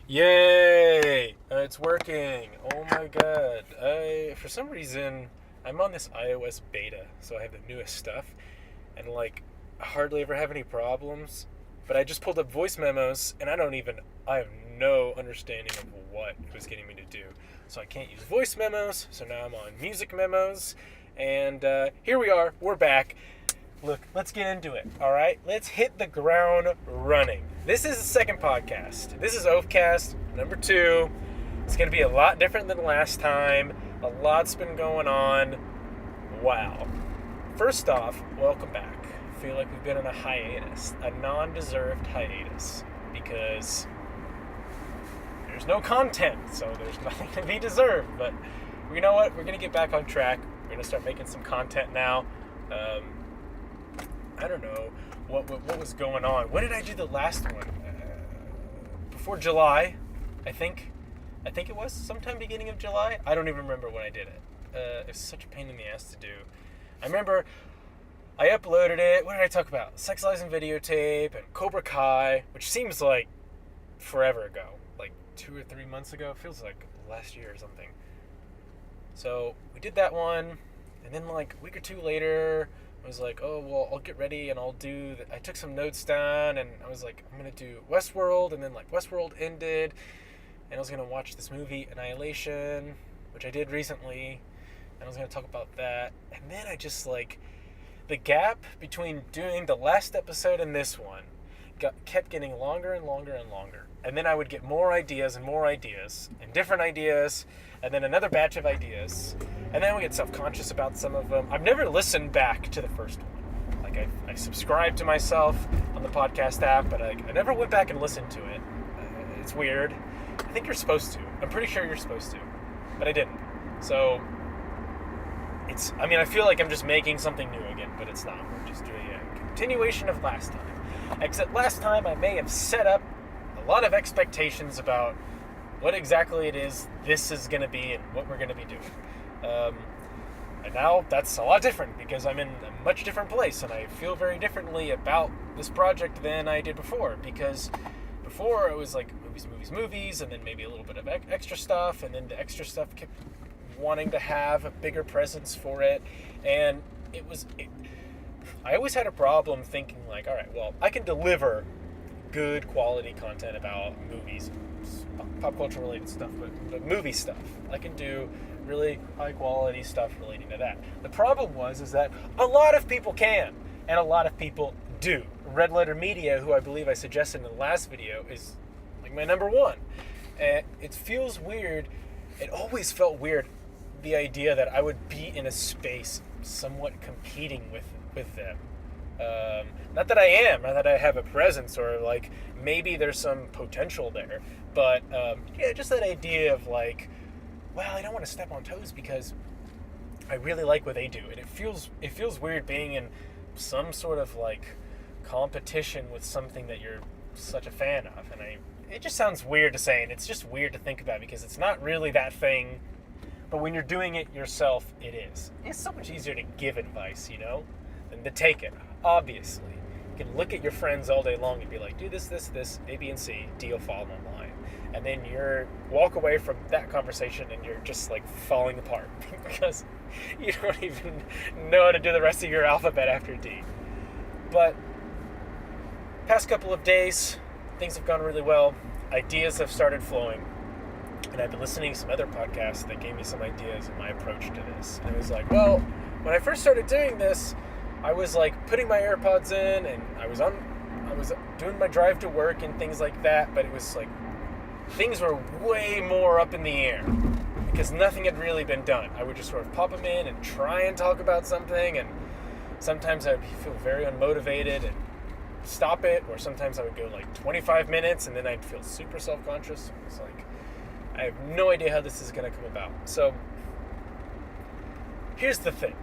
Yay! It's working. Oh my god. For some reason, I'm on this iOS beta, so I have the newest stuff, and hardly ever have any problems. But I just pulled up voice memos, and I have no understanding of what it was getting me to do. So I can't use voice memos, so now I'm on music memos, and here we are, we're back. Look, let's get into it, alright? Let's hit the ground running. This is the second podcast. This is Oafcast number 2. It's going to be a lot different than last time. A lot's been going on. Wow. First off, welcome back. I feel like we've been on a hiatus, a non-deserved hiatus, because there's no content, so there's nothing to be deserved. But you know what? We're going to get back on track. We're going to start making some content now. I don't know what was going on. When did I do the last one? Before July, I think it was sometime beginning of July. I don't even remember when I did it. It's such a pain in the ass to do. I remember I uploaded it. What did I talk about? Sex Lies and Videotape and Cobra Kai, which seems like forever ago, like 2 or 3 months ago. It feels like last year or something. So we did that one, and then like a week or two later, I was like, oh, well, I'll get ready and I'll do... I took some notes down, and I was like, I'm going to do Westworld, and then like Westworld ended, and I was going to watch this movie, Annihilation, which I did recently, and I was going to talk about that. And then I just like... The gap between doing the last episode and this one kept getting longer and longer and longer. And then I would get more ideas and different ideas, and then another batch of ideas. And then we get self-conscious about some of them. I've never listened back to the first one. Like, I subscribed to myself on the podcast app, but I never went back and listened to it. It's weird. I think you're supposed to. I'm pretty sure you're supposed to. But I didn't. So, I feel like I'm just making something new again, but it's not. We're just doing a continuation of last time. Except last time I may have set up a lot of expectations about what exactly it is this is going to be and what we're going to be doing. And now that's a lot different because I'm in a much different place, and I feel very differently about this project than I did before, because before it was like movies, and then maybe a little bit of extra stuff, and then the extra stuff kept wanting to have a bigger presence for it, and I always had a problem thinking like, all right, well, I can deliver good quality content about movies, pop culture related stuff, but movie stuff. I can do really high quality stuff relating to that. The problem is that a lot of people can, and a lot of people do. Red Letter Media, who I believe I suggested in the last video, is like my number one. And it feels weird. It always felt weird, the idea that I would be in a space somewhat competing with them. Not that I am, not that I have a presence, or like maybe there's some potential there, but just that idea of like, well, I don't want to step on toes because I really like what they do, and it feels weird being in some sort of like competition with something that you're such a fan of, and it just sounds weird to say, and it's just weird to think about because it's not really that thing, but when you're doing it yourself, it is. It's so much easier to give advice, than to take it, obviously. You can look at your friends all day long and be like, do this, A, B, and C, D, you'll fall in line. And then walk away from that conversation and you're just like falling apart because you don't even know how to do the rest of your alphabet after D. But past couple of days, things have gone really well. Ideas have started flowing. And I've been listening to some other podcasts that gave me some ideas of my approach to this. And it was like, well, when I first started doing this, I was like putting my AirPods in, and I was doing my drive to work and things like that, but it was like things were way more up in the air because nothing had really been done. I would just sort of pop them in and try and talk about something, and sometimes I would feel very unmotivated and stop it, or sometimes I would go like 25 minutes and then I'd feel super self-conscious. It's like, I have no idea how this is going to come about. So, here's the thing.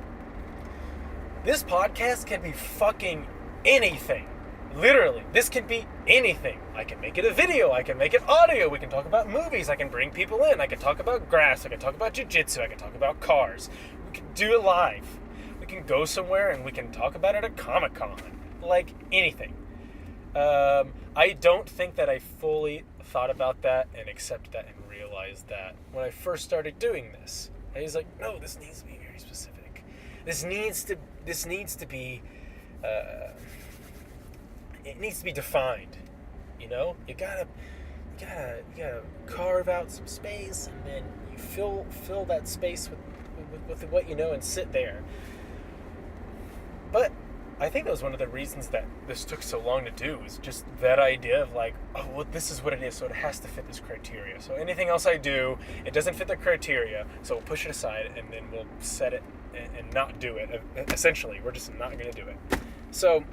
This podcast can be fucking anything. Literally, this can be anything. I can make it a video, I can make it audio, we can talk about movies, I can bring people in, I can talk about grass, I can talk about jiu-jitsu, I can talk about cars. We can do it live. We can go somewhere and we can talk about it at Comic-Con. Like anything. I don't think that I fully thought about that and accepted that and realized that when I first started doing this. I was like, no, this needs to be very specific. This needs to be it needs to be defined. You know, you gotta carve out some space, and then you fill that space with what you know and sit there. But I think that was one of the reasons that this took so long to do, is just that idea of like, oh, well, this is what it is, so it has to fit this criteria. So anything else I do, it doesn't fit the criteria, so we'll push it aside, and then we'll set it and not do it. Essentially, we're just not going to do it. So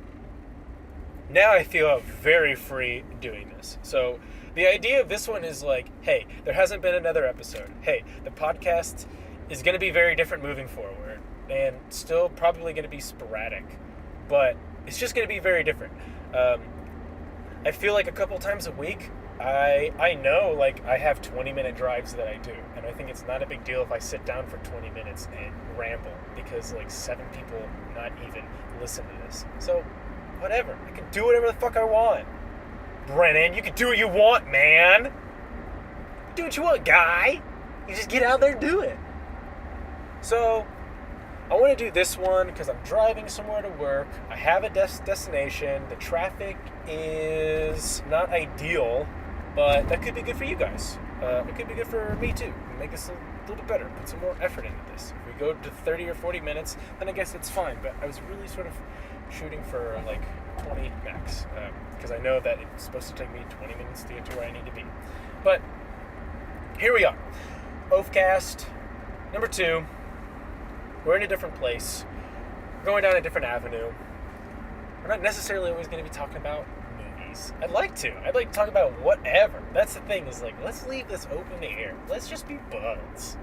now I feel very free doing this. So the idea of this one is like, hey, there hasn't been another episode. Hey, the podcast is going to be very different moving forward, and still probably going to be sporadic, but it's just going to be very different. I feel like a couple times a week, I know like I have 20-minute drives that I do, and I think it's not a big deal if I sit down for 20 minutes and ramble, because like 7 people not even listen to this. So whatever, I can do whatever the fuck I want. Brennan, you can do what you want, man. Do what you want, guy. You just get out there and do it. So I want to do this one because I'm driving somewhere to work. I have a destination. The traffic is not ideal, but that could be good for you guys. It could be good for me too. Make this a little bit better. Put some more effort into this. If we go to 30 or 40 minutes, then I guess it's fine. But I was really sort of shooting for like 20 max, because I know that it's supposed to take me 20 minutes to get to where I need to be. But here we are. Oafcast number 2. We're in a different place. We're going down a different avenue. We're not necessarily always going to be talking about movies. I'd like to talk about whatever. That's the thing, is like, let's leave this open to air. Let's just be buds.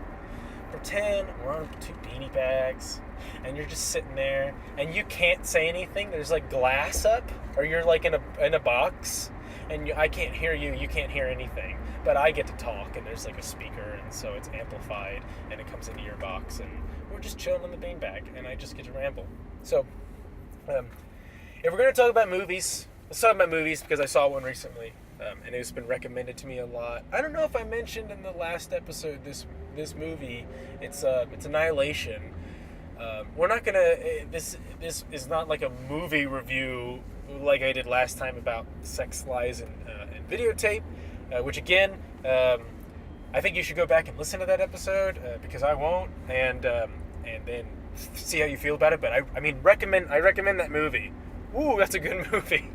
Pretend we're on 2 beanie bags, and you're just sitting there, and you can't say anything. There's like glass up, or you're like in a box, and I can't hear you. You can't hear anything, but I get to talk, and there's like a speaker, and so it's amplified, and it comes into your box, and we're just chilling on the beanbag, and I just get to ramble. So, if we're gonna talk about movies, let's talk about movies, because I saw one recently, and it's been recommended to me a lot. I don't know if I mentioned in the last episode this movie. It's Annihilation. We're not gonna. This is not like a movie review like I did last time about sex, lies, and videotape. Which again, I think you should go back and listen to that episode, because I won't, and then see how you feel about it. But I recommend that movie. Ooh, that's a good movie.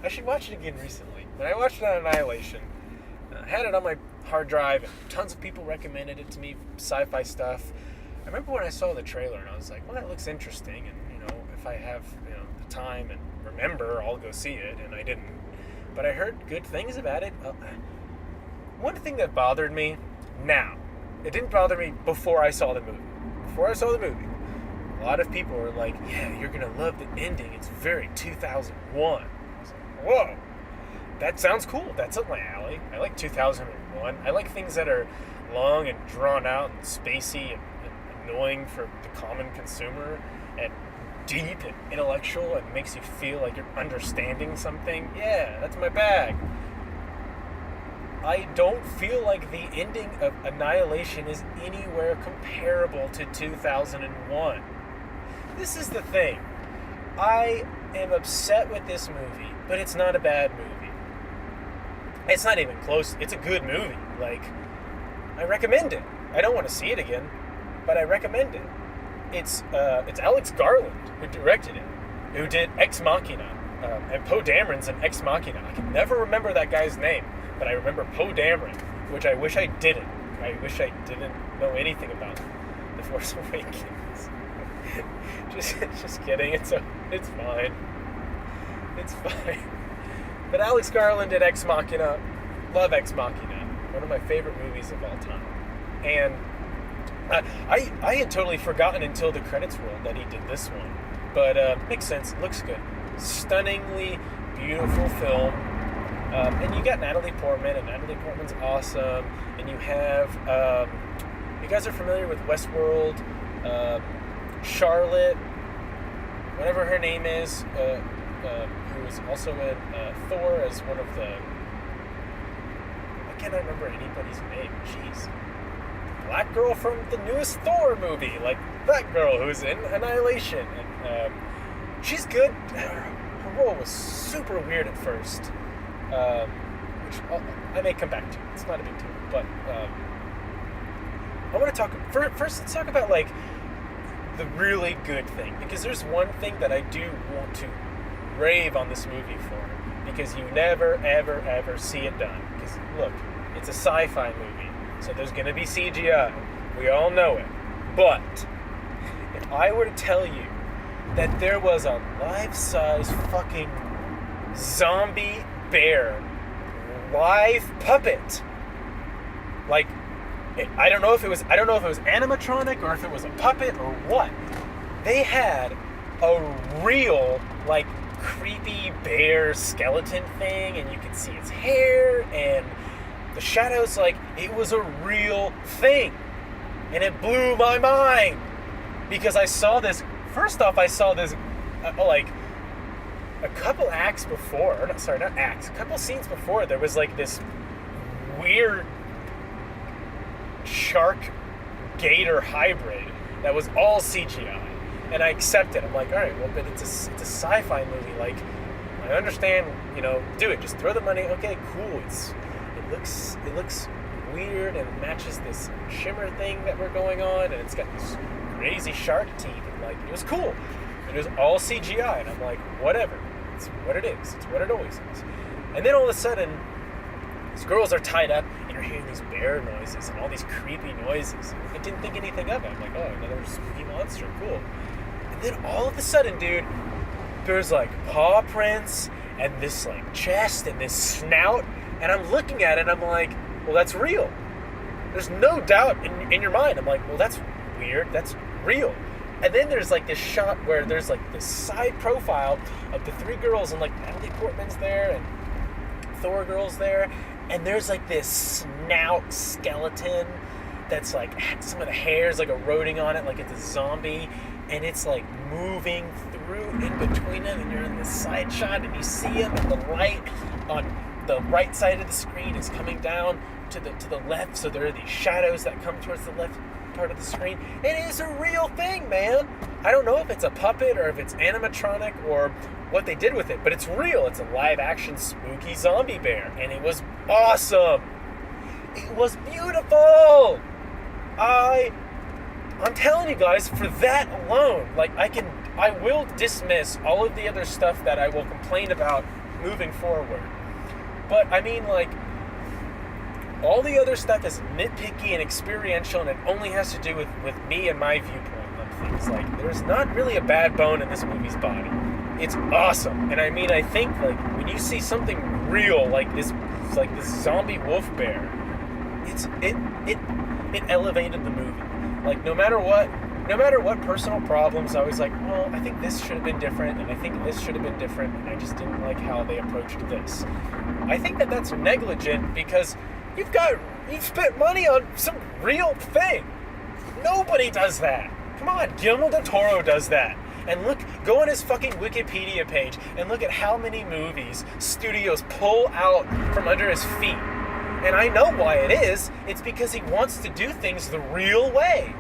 I should watch it again recently. But I watched it on Annihilation. I had it on my hard drive, and tons of people recommended it to me, sci-fi stuff. I remember when I saw the trailer, and I was like, well, that looks interesting, and if I have the time and remember, I'll go see it, and I didn't. But I heard good things about it. One thing that bothered me, it didn't bother me before I saw the movie. Before I saw the movie, a lot of people were like, yeah, you're going to love the ending. It's very 2001. I was like, whoa, that sounds cool. That's up my alley. I like 2001. I like things that are long and drawn out and spacey and annoying for the common consumer, and deep and intellectual, and makes you feel like you're understanding something. Yeah, that's my bag. I don't feel like the ending of Annihilation is anywhere comparable to 2001. This is the thing. I am upset with this movie, but it's not a bad movie. It's not even close. It's a good movie. Like, I recommend it. I don't want to see it again, but I recommend it. It's Alex Garland who directed it, who did Ex Machina, and Poe Dameron's in Ex Machina. I can never remember that guy's name, but I remember Poe Dameron, which I wish I didn't. I wish I didn't know anything about The Force Awakens. just kidding. It's fine. It's fine. But Alex Garland did Ex Machina. Love Ex Machina. One of my favorite movies of all time. And I had totally forgotten until the credits rolled that he did this one. But makes sense. It looks good. Stunningly beautiful film. And you got Natalie Portman, and Natalie Portman's awesome. And you have, you guys are familiar with Westworld, Charlotte, whatever her name is. who was also in Thor as one of the... I cannot remember anybody's name. Jeez. Black girl from the newest Thor movie, like that girl who's in Annihilation, and she's good. Her role was super weird at first, which I may come back to. It's not a big deal, but I want to talk first. Let's talk about like the really good thing, because there's one thing that I do want to rave on this movie for, because you never ever see it done. Because look, it's a sci-fi movie. So there's going to be CGI. We all know it. But if I were to tell you that there was a life-size fucking zombie bear live puppet, like, I don't know if it was animatronic or if it was a puppet or what. They had a real, like, creepy bear skeleton thing, and you could see its hair and the shadows, like, it was a real thing. And it blew my mind. Because I saw this, first off, like, a couple acts before, or not acts, a couple scenes before, there was, like, this weird shark gator hybrid that was all CGI. And I accepted. I'm like, alright, well, but it's a sci-fi movie. Like, I understand, do it. Just throw the money. Okay, cool. It looks weird, and it matches this shimmer thing that we're going on, and it's got these crazy shark teeth, and like, it was cool. It was all CGI, and I'm like, whatever. It's what it is. It's what it always is. And then all of a sudden, these girls are tied up, and you're hearing these bear noises and all these creepy noises. I didn't think anything of it. I'm like, oh, another spooky monster, cool. And then all of a sudden, dude, there's like paw prints and this like chest and this snout. And I'm looking at it, and I'm like, well, that's real. There's no doubt in your mind. I'm like, well, that's weird. That's real. And then there's, like, this shot where there's, like, this side profile of the three girls, and, like, Natalie Portman's there, and Thor girl's there. And there's, like, this snout skeleton that's, like, some of the hair's, like, eroding on it, like it's a zombie. And it's, like, moving through in between them, and you're in this side shot, and you see them, and the light on the right side of the screen is coming down to the left, so there are these shadows that come towards the left part of the screen. It is a real thing, man. I don't know if it's a puppet or if it's animatronic or what they did with it, but it's real. It's a live action spooky zombie bear, and it was awesome. It was beautiful. I'm telling you guys, for that alone, like, I will dismiss all of the other stuff that I will complain about moving forward. But, I mean, like, all the other stuff is nitpicky and experiential, and it only has to do with me and my viewpoint on things. Like, there's not really a bad bone in this movie's body. It's awesome. And I mean, I think, like, when you see something real, like this zombie wolf bear, it elevated the movie. Like, no matter what personal problems, I was like, well, I think this should have been different, and I think this should have been different, and I just didn't like how they approached this. I think that that's negligent, because you've spent money on some real thing. Nobody does that. Come on, Guillermo del Toro does that. And go on his fucking Wikipedia page and look at how many movies studios pull out from under his feet. And I know why it is. It's because he wants to do things the real way.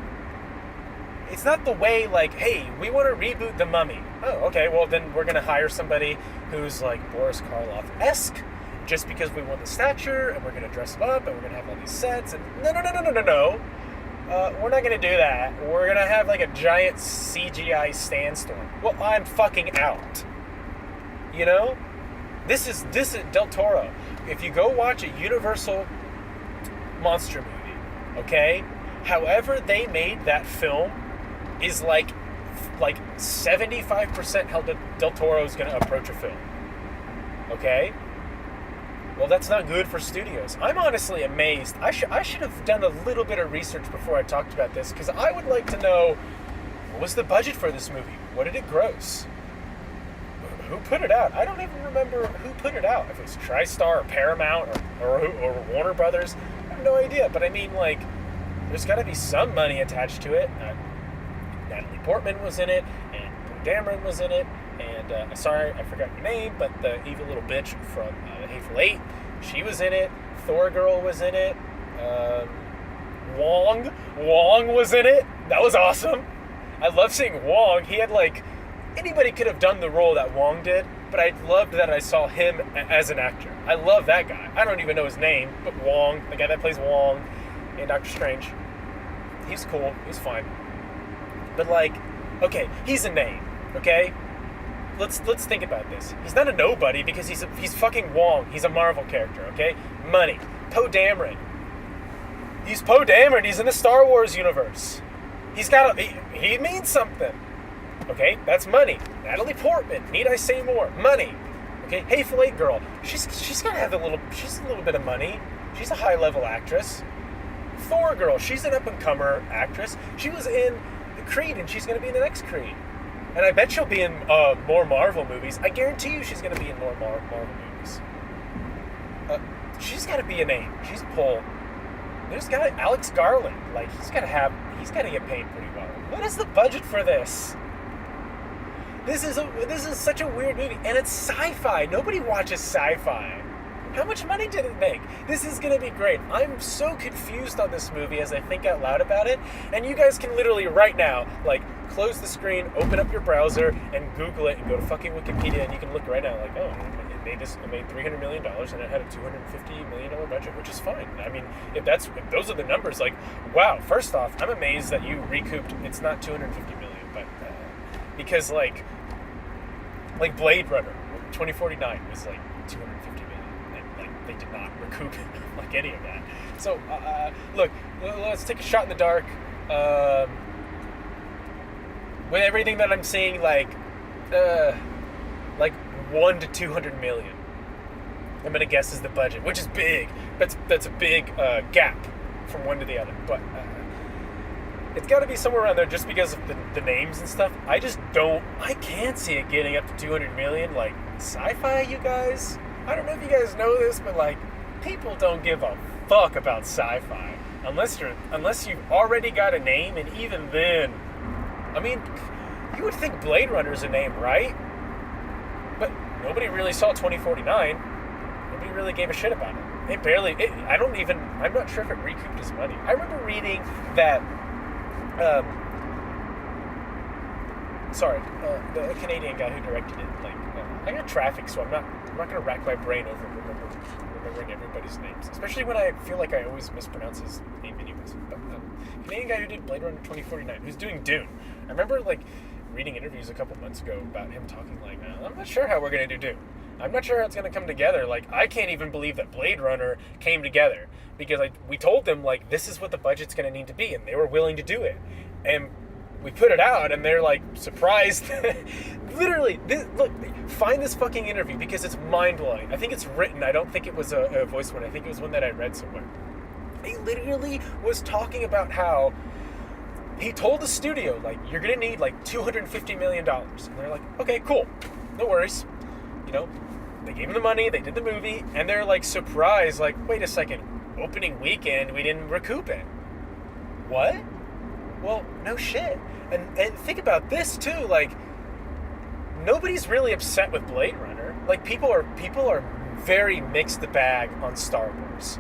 It's not the way, like, hey, we want to reboot The Mummy. Oh, okay, well, then we're going to hire somebody who's, like, Boris Karloff-esque, just because we want the stature, and we're going to dress him up, and we're going to have all these sets, and no. We're not going to do that. We're going to have, like, a giant CGI sandstorm. Well, I'm fucking out. You know? This is Del Toro. If you go watch a Universal monster movie, okay? However they made that film is like 75% how Del Toro is going to approach a film. Okay? Well, that's not good for studios. I'm honestly amazed. I should have done a little bit of research before I talked about this, because I would like to know, what was the budget for this movie? What did it gross? Who put it out? I don't even remember who put it out. If it was TriStar or Paramount or Warner Brothers. I have no idea. But I mean, like, there's got to be some money attached to it. Natalie Portman was in it, and Poe Dameron was in it, And sorry, I forgot your name, but the evil little bitch from the Hateful Eight, she was in it. Thor Girl was in it. Wong was in it. That was awesome. I love seeing Wong. He had anybody could have done the role that Wong did, but I loved that I saw him as an actor. I love that guy. I don't even know his name, but Wong, the guy that plays Wong in Doctor Strange, he's cool. He's fine. But okay, he's a name. Okay, let's think about this. He's not a nobody because he's fucking Wong. He's a Marvel character. Okay, money. Poe Dameron. He's Poe Dameron. He's in the Star Wars universe. He means something. Okay, that's money. Natalie Portman. Need I say more? Money. Okay, Hateful Eight girl. She's gotta have she's a little bit of money. She's a high level actress. Thor girl. She's an up and comer actress. She was in Creed, and she's gonna be in the next Creed. And I bet she'll be in more Marvel movies. I guarantee you, she's gonna be in more Marvel movies. She's gotta be a name. She's a pull. There's Alex Garland. He's gotta get paid pretty well. What is the budget for this? This is such a weird movie, and it's sci-fi. Nobody watches sci-fi. How much money did it make? This is gonna be great. I'm so confused on this movie as I think out loud about it, and you guys can literally right now, close the screen, open up your browser, and Google it, and go to fucking Wikipedia, and you can look right now, it made $300 million, and it had a $250 million budget, which is fine. I mean, if those are the numbers, wow. First off, I'm amazed that you recouped. It's not $250 million, but because Blade Runner 2049 was $250 million, and they did not recoup any of that. So look, let's take a shot in the dark. With everything that I'm seeing, 1 to 200 million, I'm gonna guess is the budget, which is big. That's a big gap from one to the other, but it's got to be somewhere around there just because of the names and stuff. I can't see it getting up to 200 million. Sci-fi, you guys, I don't know if you guys know this, but people don't give a fuck about sci-fi unless you've already got a name, and even then, I mean, you would think Blade Runner's a name, right? But nobody really saw 2049. Nobody really gave a shit about it. I'm not sure if it recouped his money. I remember reading that, the Canadian guy who directed it, I got traffic, so I'm not going to rack my brain over remembering everybody's names, especially when I feel like I always mispronounce his name anyways. But Canadian guy who did Blade Runner 2049, who's doing Dune. I remember reading interviews a couple months ago about him talking I'm not sure how we're going to do Dune. I'm not sure how it's going to come together. I can't even believe that Blade Runner came together because we told them this is what the budget's going to need to be, and they were willing to do it. And we put it out, and they're surprised. Literally, look, find this fucking interview because it's mind-blowing. I think it's written. I don't think it was a voice one. I think it was one that I read somewhere. He literally was talking about how he told the studio, you're going to need $250 million. And they're okay, cool. No worries. They gave him the money, they did the movie, and they're surprised, wait a second, opening weekend, we didn't recoup it. What? Well, no shit. And think about this too, nobody's really upset with Blade Runner. People are very mixed the bag on Star Wars.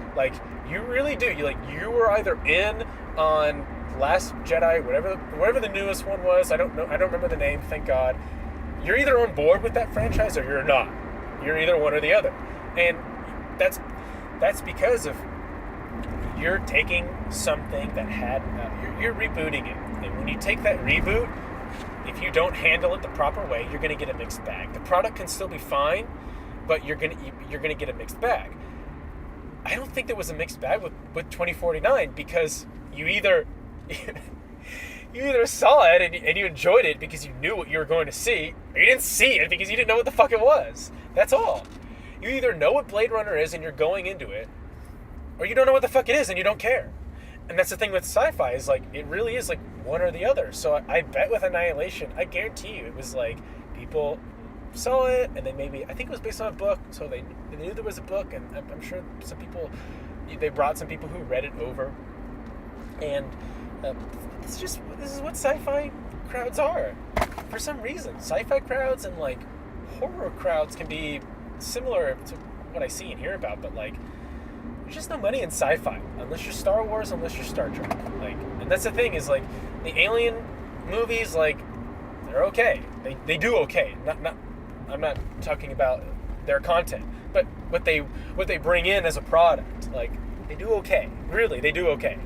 You really do. You were either in on Last Jedi, whatever the newest one was. I don't know. I don't remember the name. Thank God. You're either on board with that franchise or you're not. You're either one or the other, and that's because of you're taking something that had you're rebooting it, and when you take that reboot, if you don't handle it the proper way, you're going to get a mixed bag. The product can still be fine, but you're going to get a mixed bag. I don't think there was a mixed bag with 2049 because you either saw it and you enjoyed it because you knew what you were going to see, or you didn't see it because you didn't know what the fuck it was. That's all. You either know what Blade Runner is and you're going into it, or you don't know what the fuck it is and you don't care. And that's the thing with sci-fi is it really is one or the other. So I bet with Annihilation, I guarantee you it was people saw it and then I think it was based on a book, so they knew there was a book, and I'm sure they brought some people who read it over, and this is what sci-fi crowds are. For some reason, sci-fi crowds and like horror crowds can be similar to what I see and hear about, but like there's just no money in sci-fi unless you're Star Wars, unless you're Star Trek. Like, and that's the thing is like the Alien movies, like they're okay. They do okay. I'm not talking about their content, but what they bring in as a product, like they do okay. Really, they do okay.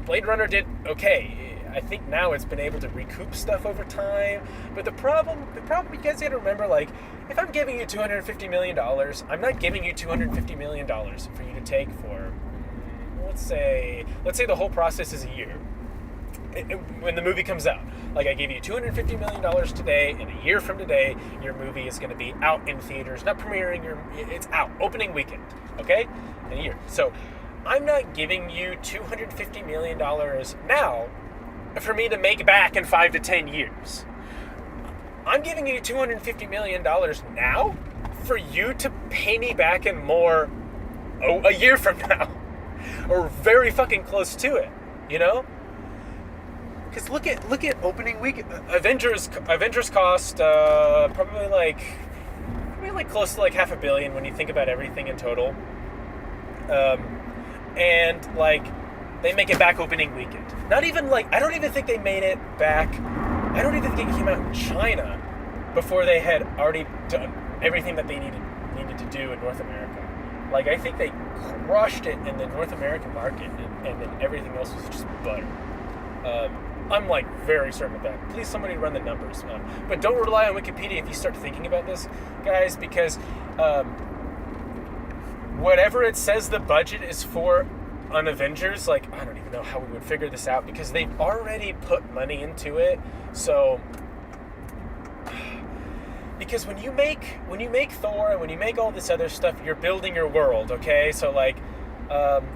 Blade Runner did okay. I think now it's been able to recoup stuff over time. But the problem you guys gotta remember, like, if I'm giving you $250 million, I'm not giving you $250 million for you to take for, let's say the whole process is a year. When the movie comes out, like I gave you $250 million today, and a year from today, your movie is going to be out in theaters, not premiering, it's out, opening weekend, okay? In a year. So I'm not giving you $250 million now for me to make back in 5 to 10 years. I'm giving you $250 million now for you to pay me back in more a year from now, or very fucking close to it, you know? Because look at opening week. Avengers cost probably like close to like $500 million when you think about everything in total. And like they make it back opening weekend. Not even like, I don't even think they made it back. I don't even think it came out in China before they had already done everything that they needed to do in North America. Like I think they crushed it in the North American market, and then everything else was just butter. I'm like very certain of that. Please, somebody run the numbers. But don't rely on Wikipedia if you start thinking about this, guys, because whatever it says the budget is for on Avengers, like I don't even know how we would figure this out because they've already put money into it. So because when you make Thor and when you make all this other stuff, you're building your world, okay? So like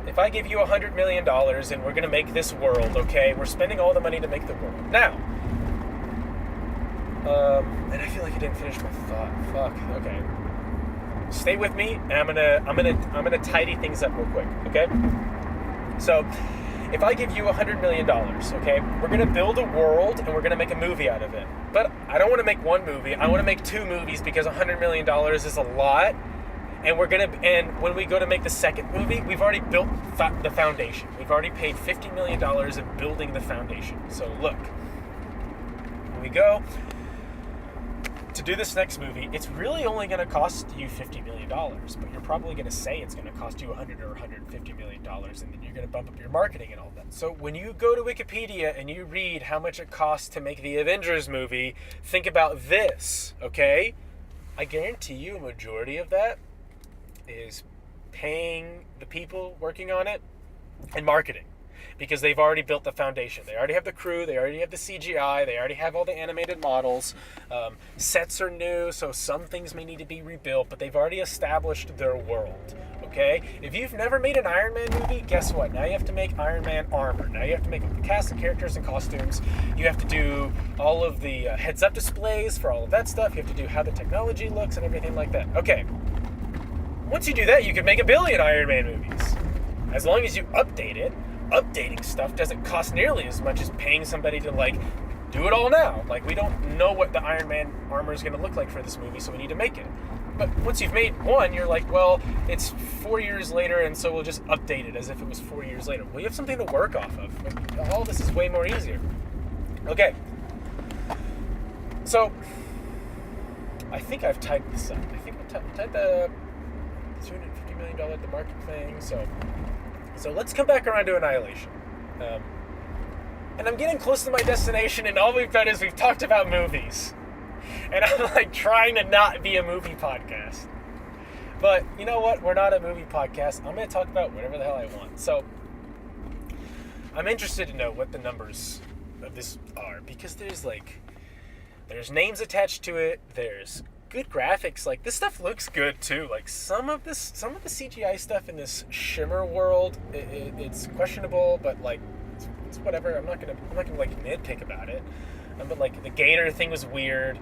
if I give you $100 million and we're going to make this world, okay? We're spending all the money to make the world. Now, and I feel like I didn't finish my thought. Fuck. Okay. Stay with me, and I'm gonna tidy things up real quick, okay? So, if I give you $100 million, okay, we're going to build a world and we're going to make a movie out of it. But I don't want to make one movie. I want to make 2 movies because $100 million is a lot. And when we go to make the second movie, we've already built the foundation. We've already paid $50 million in building the foundation. So look, when we go to do this next movie, it's really only going to cost you $50 million, but you're probably going to say it's going to cost you $100 or $150 million, and then you're going to bump up your marketing and all that. So when you go to Wikipedia and you read how much it costs to make the Avengers movie, think about this, okay? I guarantee you a majority of that is paying the people working on it and marketing, because they've already built the foundation. They already have the crew, they already have the CGI, they already have all the animated models. Sets are new, so some things may need to be rebuilt, but they've already established their world, okay? If you've never made an Iron Man movie, guess what? Now you have to make Iron Man armor. Now you have to make a cast of characters and costumes. You have to do all of the heads-up displays for all of that stuff. You have to do how the technology looks and everything like that. Okay. Once you do that, you could make 1 billion Iron Man movies. As long as you update it. Updating stuff doesn't cost nearly as much as paying somebody to, like, do it all now. Like, we don't know what the Iron Man armor is going to look like for this movie, so we need to make it. But once you've made one, you're like, well, it's 4 years later, and so we'll just update it as if it was 4 years later. Well, you have something to work off of. Like, all this is way more easier. Okay. So, I think I've typed this up. I think I've typed the $250 million the market thing, So let's come back around to Annihilation. And I'm getting close to my destination, and all we've done is we've talked about movies. And I'm like trying to not be a movie podcast. But you know what? We're not a movie podcast. I'm going to talk about whatever the hell I want. So I'm interested to know what the numbers of this are, because there's names attached to it. There's good graphics. Like, this stuff looks good too. Like, some of the CGI stuff in this Shimmer world, it's questionable, but like it's whatever. I'm not gonna like nitpick about it. But like the gator thing was weird.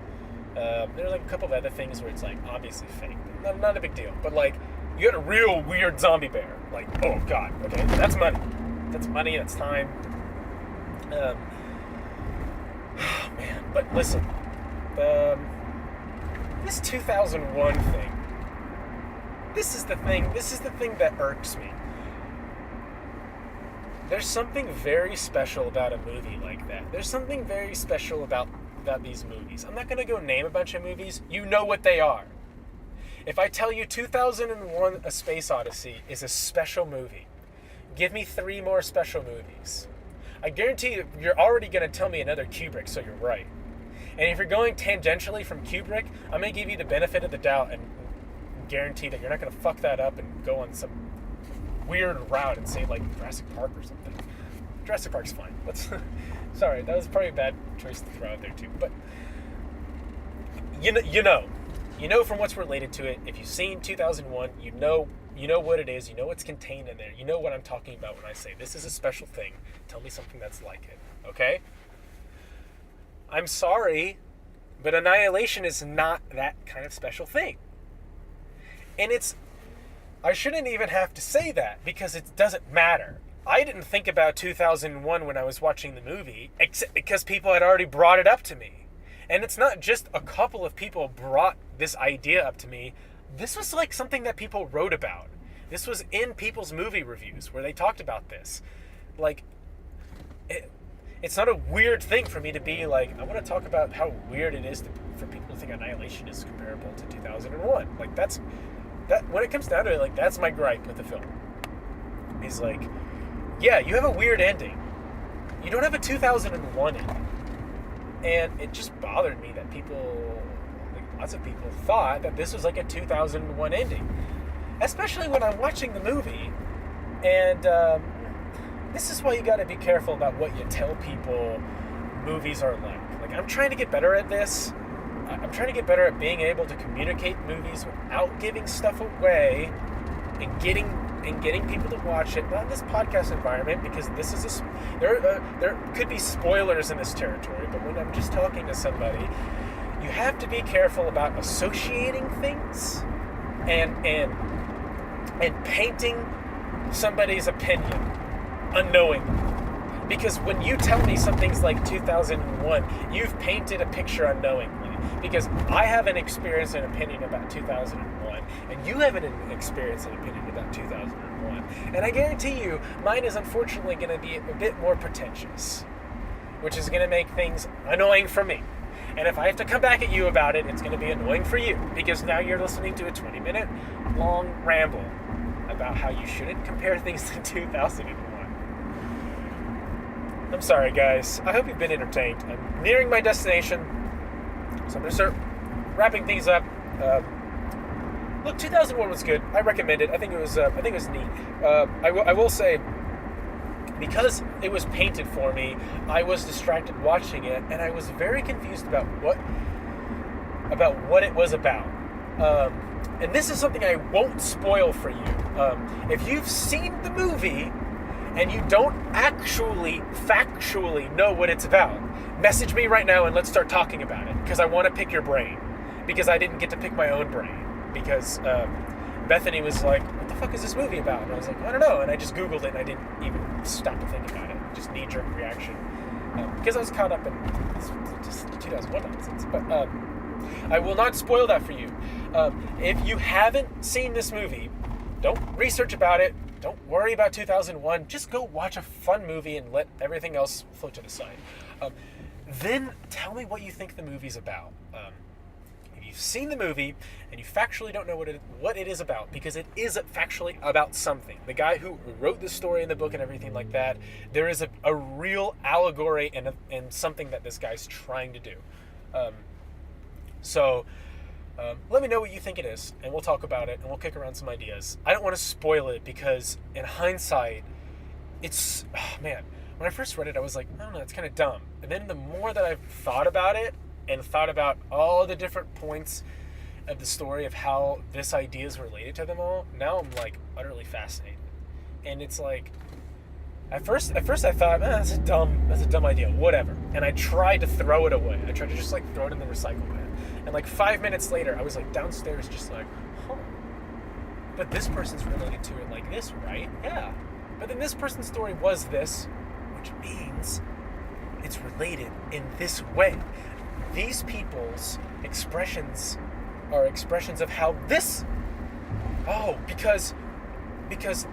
There's like a couple of other things where it's like obviously fake. Not a big deal. But like, you had a real weird zombie bear. Like, oh god, okay, that's money. That's money. That's time. Oh, man. But listen, this 2001 thing, this is the thing that irks me. There's something very special about a movie like that. There's something very special about these movies. I'm not going to go name a bunch of movies. You know what they are. If I tell you 2001 A Space Odyssey is a special movie, give me 3 more special movies. I guarantee you're already going to tell me another Kubrick, so you're right. And if you're going tangentially from Kubrick, I'm going to give you the benefit of the doubt and guarantee that you're not going to fuck that up and go on some weird route and say like Jurassic Park or something. Jurassic Park's fine. Sorry, that was probably a bad choice to throw out there too. But you know from what's related to it. If you've seen 2001, you know what it is. You know what's contained in there. You know what I'm talking about when I say this is a special thing. Tell me something that's like it. Okay? I'm sorry, but Annihilation is not that kind of special thing. And I shouldn't even have to say that because it doesn't matter. I didn't think about 2001 when I was watching the movie, except because people had already brought it up to me. And it's not just a couple of people brought this idea up to me. This was like something that people wrote about. This was in people's movie reviews where they talked about this. Like, it's not a weird thing for me to be like, I want to talk about how weird it is for people to think Annihilation is comparable to 2001. Like, that when it comes down to it, like, that's my gripe with the film. Is like, yeah, you have a weird ending. You don't have a 2001 ending. And it just bothered me that lots of people thought that this was like a 2001 ending. Especially when I'm watching the movie. And this is why you gotta be careful about what you tell people movies are like. Like, I'm trying to get better at this. I'm trying to get better at being able to communicate movies without giving stuff away and getting people to watch it. Not in this podcast environment, because this is there could be spoilers in this territory. But when I'm just talking to somebody, you have to be careful about associating things and painting somebody's opinion unknowingly. Because when you tell me something's like 2001, you've painted a picture unknowingly. Because I have an experience and opinion about 2001, and you have an experience and opinion about 2001. And I guarantee you, mine is unfortunately going to be a bit more pretentious, which is going to make things annoying for me. And if I have to come back at you about it, it's going to be annoying for you, because now you're listening to a 20-minute long ramble about how you shouldn't compare things to 2001. I'm sorry, guys. I hope you've been entertained. I'm nearing my destination, so I'm going to start wrapping things up. Look, 2001 was good. I recommend it. I think it was neat. I will say, because it was painted for me, I was distracted watching it, and I was very confused about what it was about. And this is something I won't spoil for you. If you've seen the movie and you don't actually, factually know what it's about, message me right now and let's start talking about it, because I want to pick your brain, because I didn't get to pick my own brain, because Bethany was like, what the fuck is this movie about? And I was like, I don't know, and I just Googled it, and I didn't even stop to think about it, just knee-jerk reaction, because I was caught up in just 2001 nonsense. But I will not spoil that for you. If you haven't seen this movie, don't research about it. Don't worry about 2001. Just go watch a fun movie and let everything else float to the side. Then tell me what you think the movie's about. If you've seen the movie and you factually don't know what it is about, because it is factually about something. The guy who wrote the story in the book and everything like that, there is a real allegory and something that this guy's trying to do. So let me know what you think it is, and we'll talk about it, and we'll kick around some ideas. I don't want to spoil it, because in hindsight, it's, man, when I first read it, I was like, I don't know, it's kind of dumb. And then the more that I've thought about it, and thought about all the different points of the story of how this idea is related to them all, now I'm like utterly fascinated. And it's like, at first I thought, that's a dumb idea, whatever. And I tried to throw it away. I tried to just like throw it in the recycle bin. And like 5 minutes later, I was like downstairs just like, but this person's related to it like this, right? Yeah. But then this person's story was this, which means it's related in this way. These people's expressions are expressions of how this. Oh, because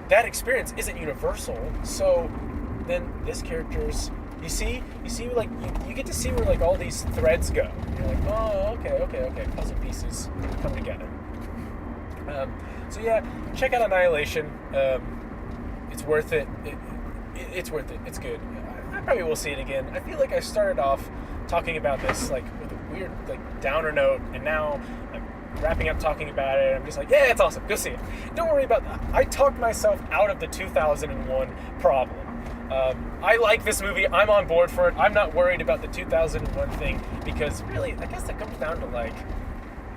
that experience isn't universal. So then this character's. You see, like you get to see where like all these threads go. You're like, oh, okay. Puzzle pieces come together. So yeah, check out Annihilation. It's worth it. It's worth it. It's good. I probably will see it again. I feel like I started off talking about this like with a weird like downer note, and now I'm wrapping up talking about it. I'm just like, yeah, it's awesome. Go see it. Don't worry about that. I talked myself out of the 2001 problem. I like this movie. I'm on board for it. I'm not worried about the 2001 thing because really, I guess that comes down to like,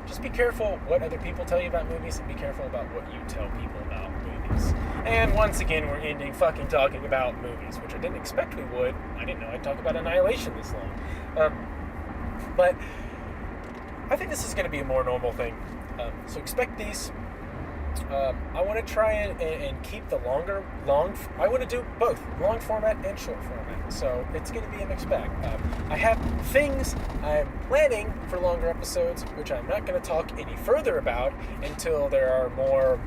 just be careful what other people tell you about movies and be careful about what you tell people about movies. And once again, we're ending fucking talking about movies, which I didn't expect we would. I didn't know I'd talk about Annihilation this long. But I think this is going to be a more normal thing. So expect these. I want to try and keep the I want to do both, long format and short format. So it's going to be a mixed bag. I have things I'm planning for longer episodes, which I'm not going to talk any further about until there are more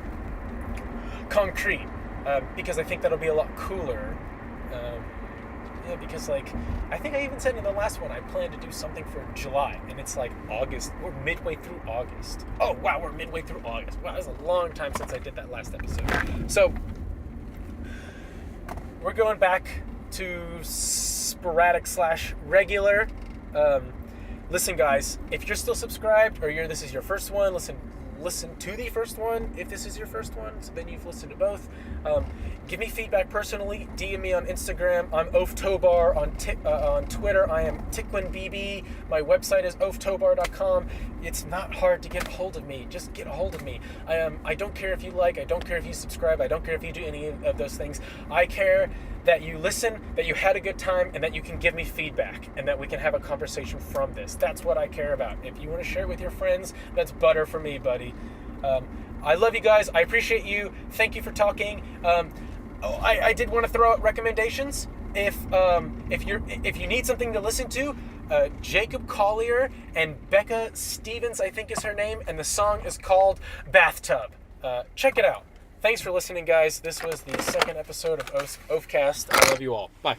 concrete, because I think that'll be a lot cooler. Yeah, because like, I think I even said in the last one I plan to do something for July, and it's like August. We're midway through August. Oh wow, we're midway through August. Wow, that was a long time since I did that last episode. So we're going back to sporadic / regular. Listen, guys, if you're still subscribed or this is your first one, listen to the first one if this is your first one, so then you've listened to both. Give me feedback personally. DM me on Instagram. I'm Oaftobar on Twitter. I am TickwinBB. My website is oaftobar.com. It's not hard to get a hold of me. Just get a hold of me. I don't care if you like. I don't care if you subscribe. I don't care if you do any of those things. I care that you listen, that you had a good time, and that you can give me feedback, and that we can have a conversation from this. That's what I care about. If you want to share it with your friends, that's butter for me, buddy. I love you guys. I appreciate you. Thank you for talking. I did want to throw out recommendations. If you need something to listen to, Jacob Collier and Becca Stevens, I think is her name, and the song is called Bathtub. Check it out. Thanks for listening, guys. This was the second episode of Oafcast. I love you all. Bye.